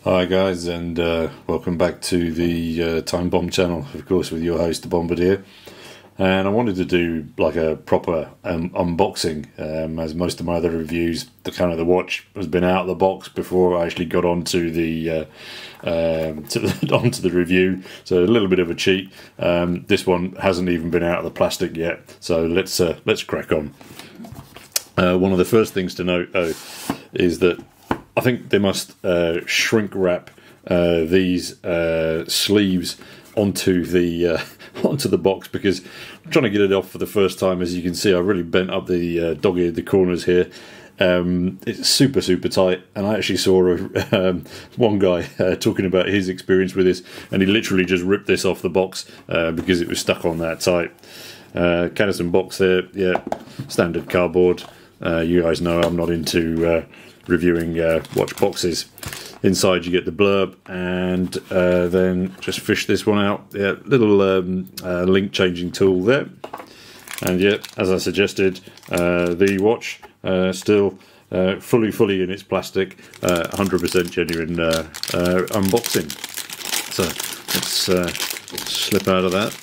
Hi guys, and welcome back to the Time Bomb channel, of course, with your host Bombardier. And I wanted to do like a proper unboxing, as most of my other reviews, the watch has been out of the box before I actually got onto the onto the review. So a little bit of a cheat. This one hasn't even been out of the plastic yet, so let's crack on. One of the first things to note, though, is that I think they must shrink wrap these sleeves onto the box, because I'm trying to get it off for the first time. As you can see, I really bent up the dog-eared the corners here. It's super tight, and I actually saw one guy talking about his experience with this, and he literally just ripped this off the box because it was stuck on that tight. Cadisen box there, yeah, standard cardboard. You guys know I'm not into reviewing watch boxes. Inside you get the blurb, and then just fish this one out. Yeah, little link changing tool there, and yeah, as I suggested, the watch still fully in its plastic, 100% genuine unboxing. So let's slip out of that,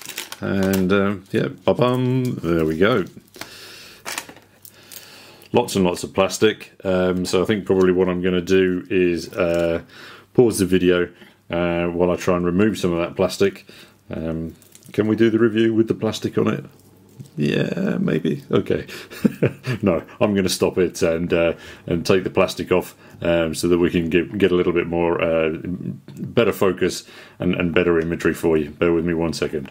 and yeah, ba-bum, there we go. Lots and lots of plastic, so I think probably what I'm going to do is pause the video while I try and remove some of that plastic. Can we do the review with the plastic on it? Yeah, maybe. Okay. No, I'm going to stop it and take the plastic off, so that we can get a little bit more better focus and better imagery for you. Bear with me 1 second.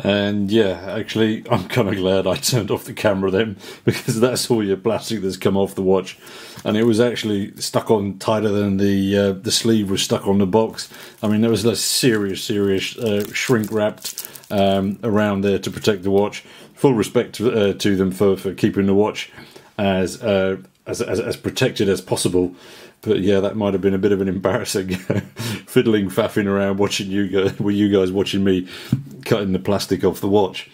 And yeah, actually, I'm kind of glad I turned off the camera then, because that's all your plastic that's come off the watch, and it was actually stuck on tighter than the sleeve was stuck on the box. I mean, there was a serious shrink wrapped around there to protect the watch. Full respect to them for keeping the watch as protected as possible. But yeah, that might have been a bit of an embarrassing fiddling, faffing around watching you guys watching me cutting the plastic off the watch.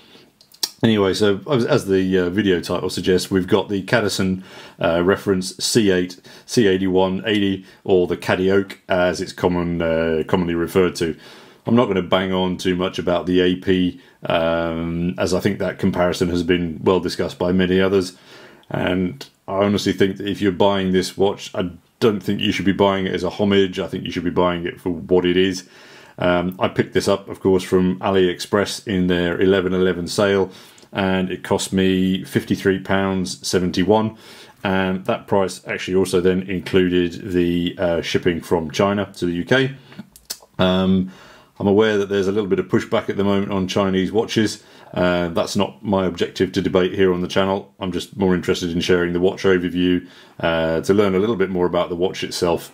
Anyway, so as the video title suggests, we've got the Cadisen reference C8180, or the Cadioak as it's commonly referred to. I'm not going to bang on too much about the AP, as I think that comparison has been well discussed by many others, and I honestly think that if you're buying this watch, I don't think you should be buying it as a homage. I think you should be buying it for what it is. I picked this up, of course, from AliExpress in their 11/11 sale, and it cost me £53.71, and that price actually also then included the shipping from China to the UK. I'm aware that there's a little bit of pushback at the moment on Chinese watches. That's not my objective to debate here on the channel. I'm just more interested in sharing the watch overview to learn a little bit more about the watch itself.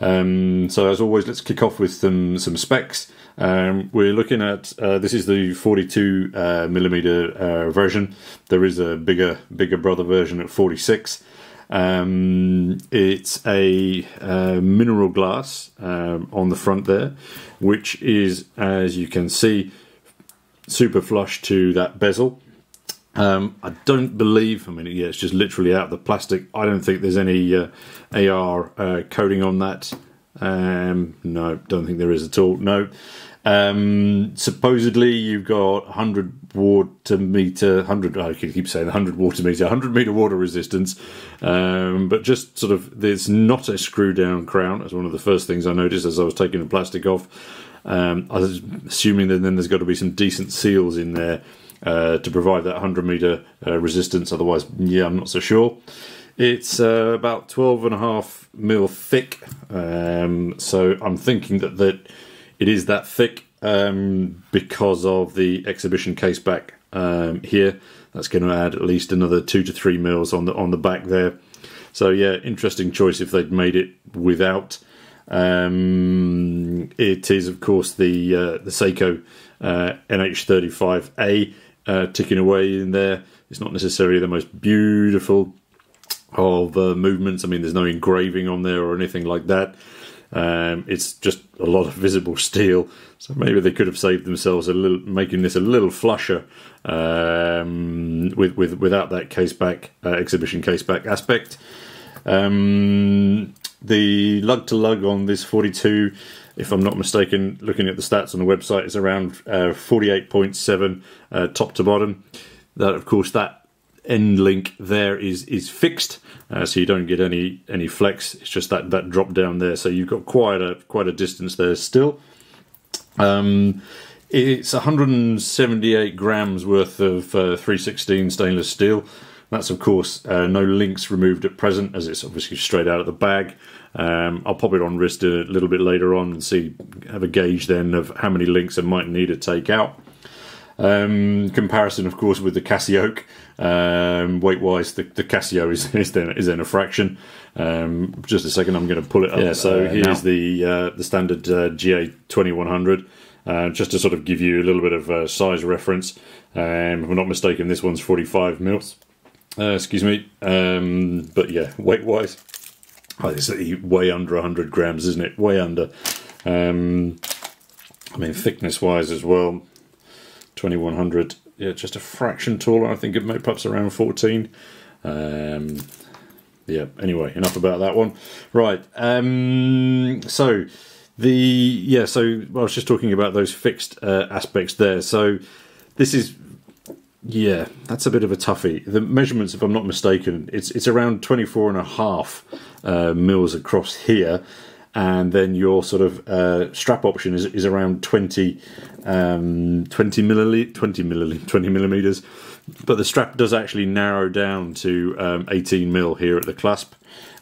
So as always, let's kick off with some specs. We're looking at this is the 42mm version. There is a bigger brother version at 46. It's a mineral glass on the front there, which is, as you can see, super flush to that bezel. I don't believe, yeah, it's just literally out of the plastic. I don't think there's any AR coating on that. No, don't think there is at all. No. Supposedly you've got 100 water meter, 100. I keep saying 100 water meter, 100 meter water resistance. But just sort of, there's not a screw down crown. That's one of the first things I noticed as I was taking the plastic off. I was assuming that then there's got to be some decent seals in there to provide that 100 meter resistance. Otherwise, yeah, I'm not so sure. It's about 12.5 mil thick, so I'm thinking that it is that thick because of the exhibition case back here. That's going to add at least another 2 to 3 mils on the back there. So yeah, interesting choice if they'd made it without. It is, of course, the Seiko NH35A ticking away in there. It's not necessarily the most beautiful of movements. I mean, there's no engraving on there or anything like that. It's just a lot of visible steel, so maybe they could have saved themselves a little, making this a little flusher without that case back exhibition case back aspect. The lug to lug on this 42, if I'm not mistaken, looking at the stats on the website, is around 48.7 top to bottom. That, of course, that end link there is fixed, so you don't get any flex. It's just that drop down there, so you've got quite a distance there still. It's 178 grams worth of 316 stainless steel. That's, of course, no links removed at present, as it's obviously straight out of the bag. I'll pop it on wrist a little bit later on and have a gauge then of how many links I might need to take out. Comparison, of course, with the Cadioak. Weight-wise, the Casio is then a fraction. Just a second, I'm going to pull it up. Yeah, so here's the standard GA2100. Just to sort of give you a little bit of size reference. If I'm not mistaken, this one's 45 mils. Excuse me. But yeah, weight-wise, it's way under 100 grams, isn't it? Way under. I mean, thickness-wise as well, 2100. Yeah, just a fraction taller. I think it may perhaps around 14. Yeah. Anyway, enough about that one. Right. So I was just talking about those fixed aspects there. So this is. Yeah, that's a bit of a toughie. The measurements, if I'm not mistaken, it's around 24.5 mils across here, and then your sort of strap option is around 20 millimeters. But the strap does actually narrow down to 18 mil here at the clasp.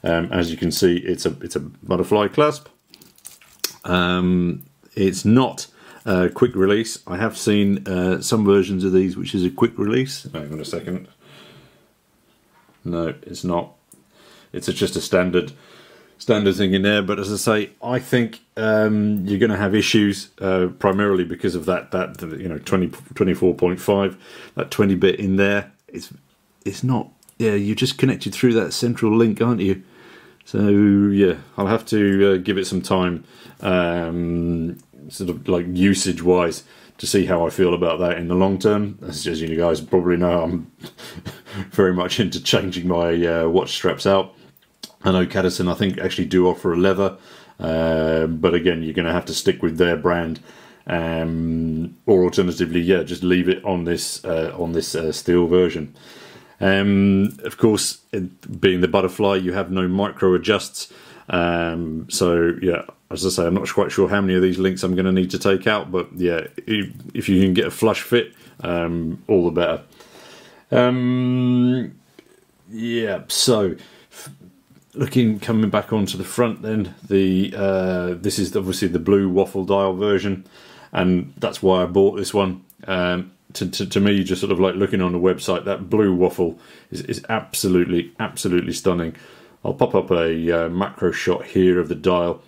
As you can see, it's a butterfly clasp. It's not quick release. I have seen some versions of these which is a quick release. Hang on a second. No, it's not. It's just a standard thing in there. But as I say, I think you're going to have issues primarily because of that 24.5, that 20 bit in there. It's not. Yeah, you're just connected through that central link, aren't you? So yeah, I'll have to give it some time. Sort of like usage wise, to see how I feel about that in the long term. As you guys probably know, I'm very much into changing my watch straps out. I know Cadisen, I think, actually do offer a leather, but again, you're going to have to stick with their brand, or alternatively, just leave it on this steel version. Of course, being the butterfly, you have no micro adjusts. So yeah, as I say, I'm not quite sure how many of these links I'm going to need to take out, but yeah, if you can get a flush fit, all the better. Yeah, so coming back onto the front then, this is obviously the blue waffle dial version, and that's why I bought this one. To me, just sort of like looking on the website, that blue waffle is absolutely stunning. I'll pop up a macro shot here of the dial,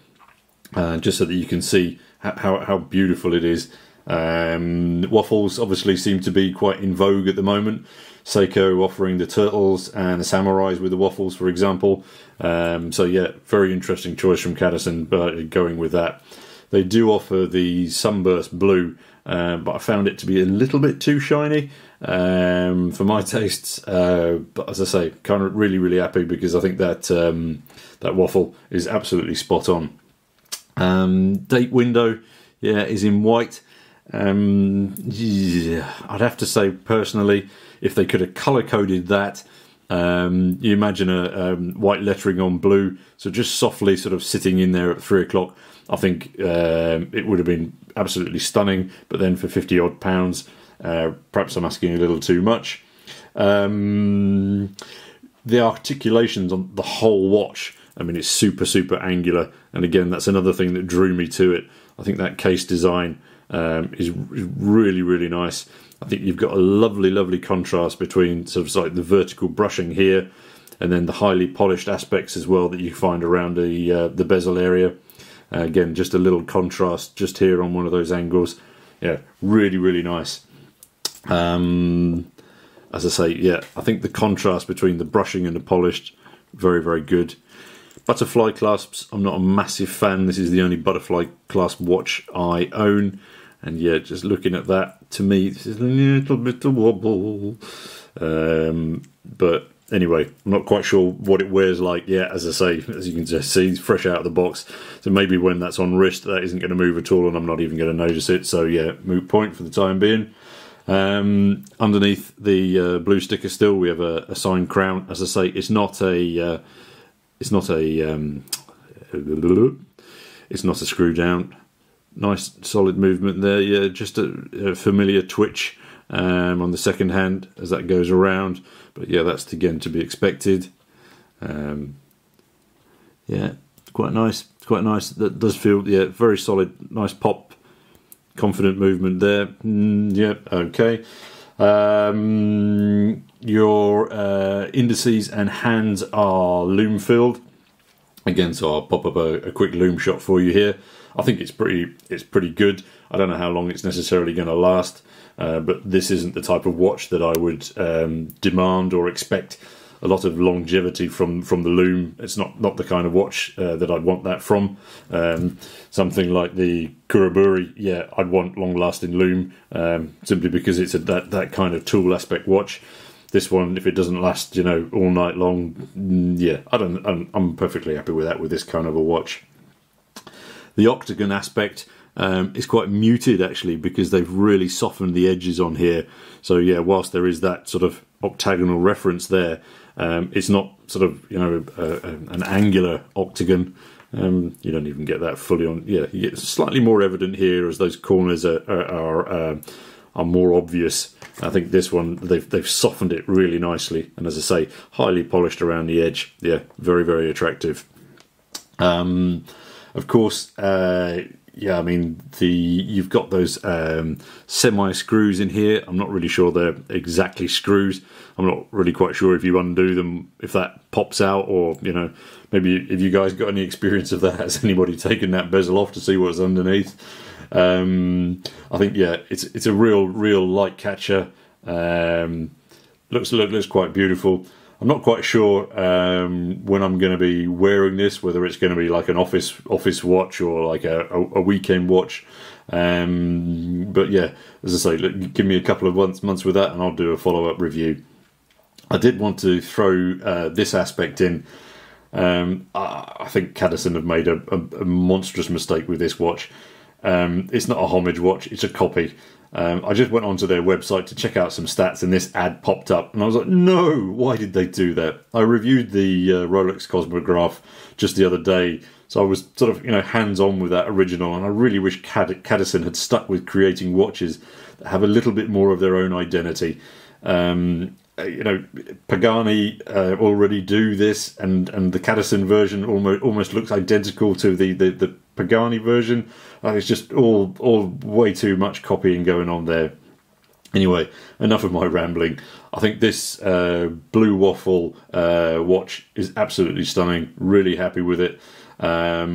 just so that you can see how beautiful it is. Waffles obviously seem to be quite in vogue at the moment. Seiko offering the turtles and the samurais with the waffles, for example. So yeah, very interesting choice from Cadisen, but going with that. They do offer the sunburst blue, but I found it to be a little bit too shiny for my tastes. But as I say, kind of really happy, because I think that that waffle is absolutely spot on. Date window, is in white. I'd have to say personally, if they could have colour coded that, you imagine a white lettering on blue, so just softly sort of sitting in there at 3 o'clock. I think it would have been absolutely stunning, but then for 50 odd pounds, perhaps I'm asking a little too much. The articulations on the whole watch, I mean, it's super angular, and again, that's another thing that drew me to it. I think that case design is really nice. I think you've got a lovely contrast between sort of like the vertical brushing here, and then the highly polished aspects as well that you find around the bezel area. Again, just a little contrast just here on one of those angles. Yeah, really nice. As I say, I think the contrast between the brushing and the polished, very good. Butterfly clasps, I'm not a massive fan. This is the only butterfly clasp watch I own, and just looking at that, to me, this is a little bit of wobble. But anyway, I'm not quite sure what it wears like yet. As I say, as you can just see, it's fresh out of the box. So maybe when that's on wrist, that isn't going to move at all, and I'm not even going to notice it. So yeah, moot point for the time being. Underneath the blue sticker, still we have a signed crown. As I say, it's not a screw down. Nice solid movement there. Yeah, just a familiar twitch on the second hand as that goes around. But yeah, that's again to be expected. Yeah, quite nice. It's quite nice. That does feel, yeah, very solid. Nice pop. Confident movement there. Yep, okay. Your indices and hands are loom filled. Again, so I'll pop up a quick loom shot for you here. I think it's pretty good. I don't know how long it's necessarily going to last, but this isn't the type of watch that I would demand or expect a lot of longevity from the loom. It's not the kind of watch that I'd want that from. Something like the Kuraburi, yeah, I'd want long-lasting loom, simply because it's that kind of tool aspect watch. This one, if it doesn't last, you know, all night long, yeah, I'm perfectly happy with that with this kind of a watch. The octagon aspect is quite muted actually, because they've really softened the edges on here. So yeah, whilst there is that sort of octagonal reference there, it's not sort of, you know, an angular octagon. You don't even get that fully on. Yeah, you get slightly more evident here as those corners are more obvious. I think this one they've softened it really nicely, and as I say, highly polished around the edge. Yeah, very, very attractive. Of course, yeah, I mean you've got those semi screws in here. I'm not really sure they're exactly screws. I'm not really quite sure if you undo them, if that pops out, or, you know, maybe if you guys got any experience of that. Has anybody taken that bezel off to see what's underneath? I think, yeah, it's a real light catcher. Looks quite beautiful. I'm not quite sure when I'm going to be wearing this, whether it's going to be like an office watch or like a weekend watch. But yeah, as I say, look, give me a couple of months with that, and I'll do a follow-up review. I did want to throw this aspect in. I think Cadisen have made a monstrous mistake with this watch. It's not a homage watch, it's a copy. I just went onto their website to check out some stats, and this ad popped up, and I was like, no, why did they do that? I reviewed the Rolex Cosmograph just the other day, so I was sort of, you know, hands-on with that original, and I really wish Cadisen had stuck with creating watches that have a little bit more of their own identity. You know, Pagani already do this, and the Cadisen version almost looks identical to the Pagani version. It's just all way too much copying going on there. Anyway, enough of my rambling. I think this blue waffle watch is absolutely stunning. Really happy with it. I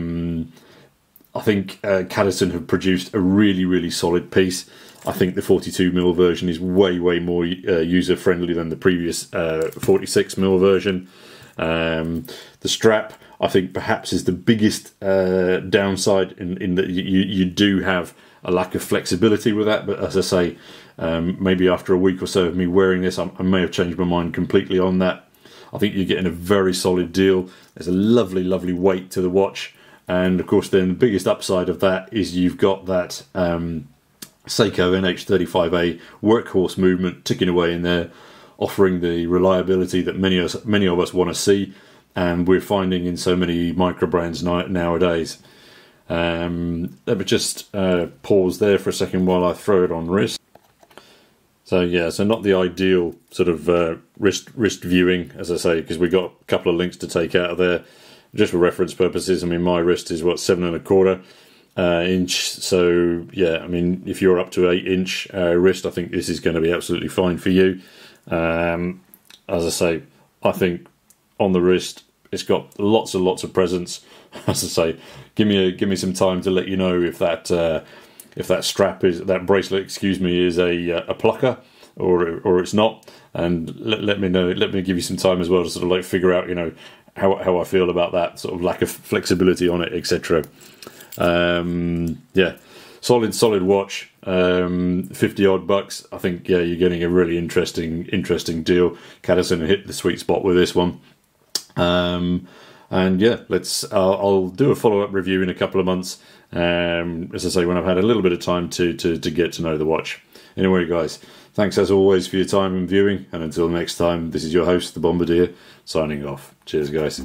think Cadisen have produced a really solid piece. I think the 42mm version is way more user friendly than the previous 46mm version. The strap, I think, perhaps is the biggest downside in that you do have a lack of flexibility with that. But as I say, maybe after a week or so of me wearing this, I may have changed my mind completely on that. I think you're getting a very solid deal. There's a lovely weight to the watch, and of course, then the biggest upside of that is you've got that Seiko NH35A workhorse movement ticking away in there, offering the reliability that many of us want to see, and we're finding in so many micro brands nowadays. Let me just pause there for a second while I throw it on wrist. So yeah, so not the ideal sort of wrist viewing, as I say, because we've got a couple of links to take out of there. Just for reference purposes, I mean, my wrist is what, 7¼ inch. So yeah, I mean, if you're up to 8-inch wrist, I think this is going to be absolutely fine for you. As I say, I think on the wrist, it's got lots and lots of presence. As I say, give me some time to let you know if that strap is, that bracelet, excuse me, is a plucker or it's not, and let me know. Let me give you some time as well to sort of like figure out, you know, how I feel about that sort of lack of flexibility on it, etc. Yeah. solid watch. 50 odd bucks. I think you're getting a really interesting deal. Cadisen hit the sweet spot with this one. And yeah, I'll do a follow-up review in a couple of months. As I say, when I've had a little bit of time to get to know the watch. Anyway, guys, thanks as always for your time and viewing. And until next time, this is your host, the Bombardier, signing off. Cheers, guys.